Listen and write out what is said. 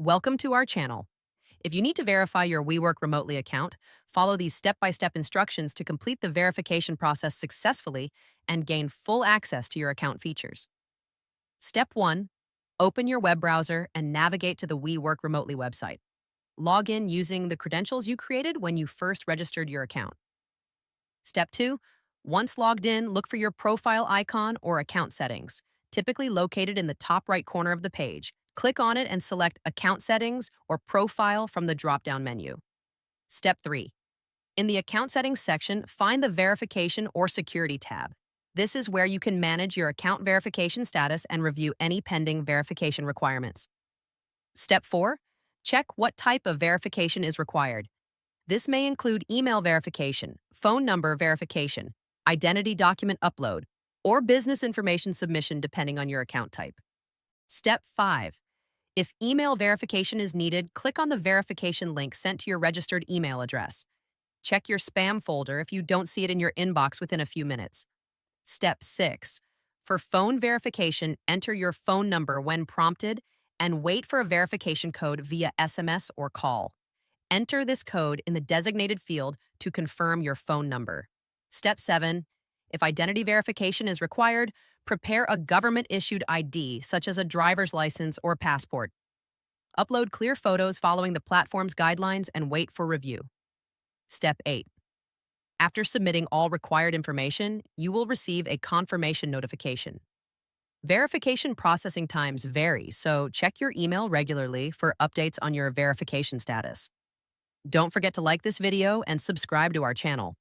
Welcome to our channel. If you need to verify your WeWork Remotely account, follow these step-by-step instructions to complete the verification process successfully and gain full access to your account features. Step 1. Open your web browser and navigate to the WeWork Remotely website. Log in using the credentials you created when you first registered your account. Step 2. Once logged in, look for your profile icon or account settings, typically located in the top right corner of the page. Click on it and select Account Settings or Profile from the drop-down menu. Step 3. In the Account Settings section, find the Verification or Security tab. This is where you can manage your account verification status and review any pending verification requirements. Step 4. Check what type of verification is required. This may include email verification, phone number verification, identity document upload, or business information submission depending on your account type. Step 5. If email verification is needed, click on the verification link sent to your registered email address. Check your spam folder if you don't see it in your inbox within a few minutes. Step 6. For phone verification, enter your phone number when prompted and wait for a verification code via SMS or call. Enter this code in the designated field to confirm your phone number. Step 7. If identity verification is required, prepare a government-issued ID, such as a driver's license or passport. Upload clear photos following the platform's guidelines and wait for review. Step 8. After submitting all required information, you will receive a confirmation notification. Verification processing times vary, so check your email regularly for updates on your verification status. Don't forget to like this video and subscribe to our channel.